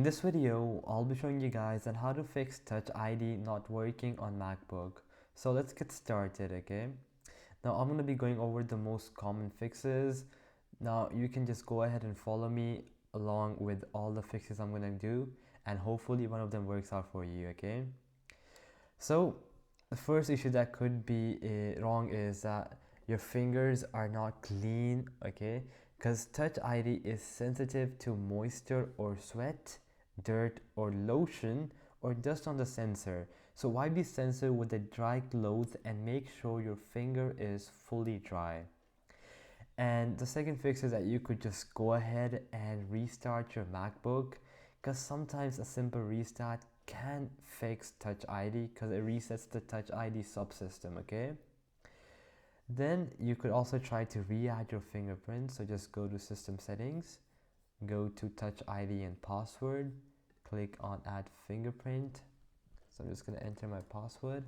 In this video, I'll be showing you guys on how to fix Touch ID not working on MacBook. So let's get started, okay? Now I'm going to be going over the most common fixes. Now you can just go ahead and follow me along with all the fixes I'm going to do, and hopefully one of them works out for you, okay? So the first issue that could be wrong is that your fingers are not clean, okay? Because Touch ID is sensitive to moisture or sweat, dirt or lotion or dust on the sensor. So wipe the sensor with a dry cloth and make sure your finger is fully dry. And the second fix is that you could just go ahead and restart your MacBook, because sometimes a simple restart can fix Touch ID because it resets the Touch ID subsystem, okay? Then you could also try to re-add your fingerprint. So just go to System Settings, go to Touch ID and Password, click on Add Fingerprint. So I'm just going to enter my password,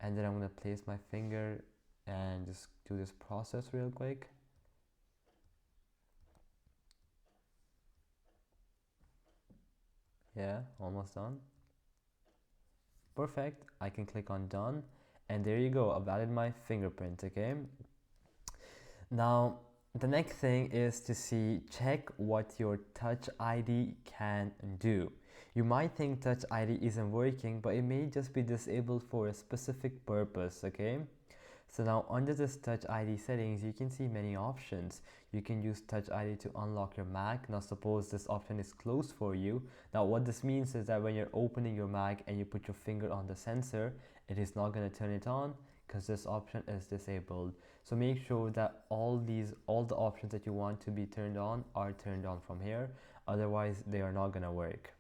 and then I'm going to place my finger and just do this process real quick. Yeah, almost done. Perfect. I can click on done, and there you go. I've added my fingerprint, okay? Now, the next thing is to check what your Touch ID can do. You might think Touch ID isn't working, but it may just be disabled for a specific purpose, okay? So now under this Touch ID settings, you can see many options. You can use Touch ID to unlock your Mac. Now suppose this option is closed for you. Now what this means is that when you're opening your Mac and you put your finger on the sensor, it is not going to turn it on because this option is disabled. So make sure that all the options that you want to be turned on are turned on from here. Otherwise they are not going to work.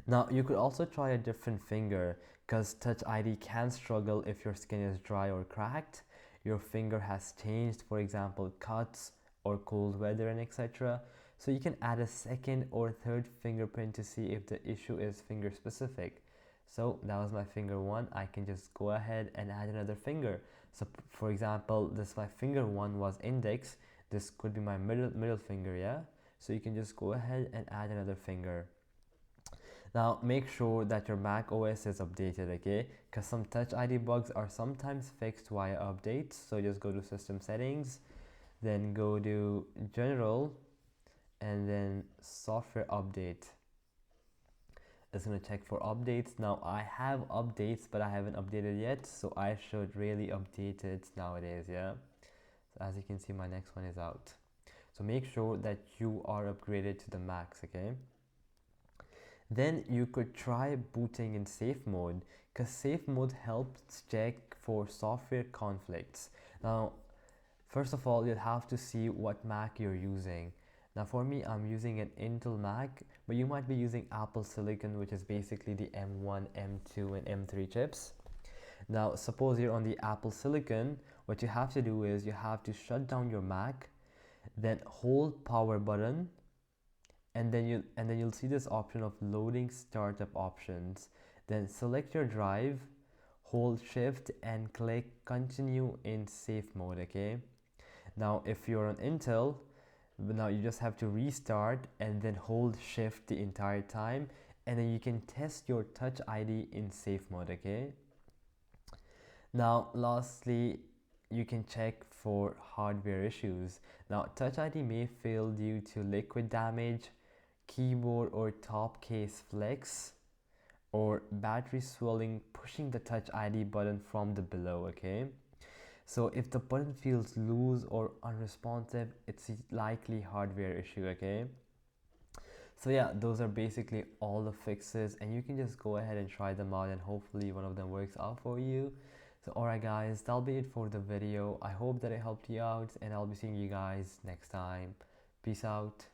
Now you could also try a different finger, because Touch ID can struggle if your skin is dry or cracked, your finger has changed, for example cuts or cold weather and etc. So you can add a second or third fingerprint to see if the issue is finger specific. So that was my finger 1. I can just go ahead and add another finger. So for example, this my finger 1 was index, this could be my middle finger, yeah? So you can just go ahead and add another finger. Now make sure that your Mac OS is updated, okay? Because some Touch ID bugs are sometimes fixed via updates. So just go to System Settings, then go to General, and then Software Update. It's going to check for updates. Now I have updates, but I haven't updated yet, so I should really update it nowadays, yeah? So as you can see, my next one is out. So make sure that you are upgraded to the max, okay? Then you could try booting in safe mode, because safe mode helps check for software conflicts. Now, first of all, you'll have to see what Mac you're using. Now for me, I'm using an Intel Mac, but you might be using Apple Silicon, which is basically the M1, M2, and M3 chips. Now, suppose you're on the Apple Silicon, what you have to do is you have to shut down your Mac, then hold power button, and then you'll see this option of loading startup options. Then select your drive, hold shift and click continue in safe mode, okay? Now if you're on Intel, now you just have to restart and then hold shift the entire time, and then you can test your Touch ID in safe mode, okay? Now lastly, you can check for hardware issues. Now Touch ID may fail due to liquid damage, keyboard or top case flex, or battery swelling pushing the Touch ID button from the below, okay? So if the button feels loose or unresponsive, it's likely hardware issue, okay? So yeah, those are basically all the fixes, and you can just go ahead and try them out, and hopefully one of them works out for you. So alright guys, that'll be it for the video. I hope that it helped you out, and I'll be seeing you guys next time. Peace out.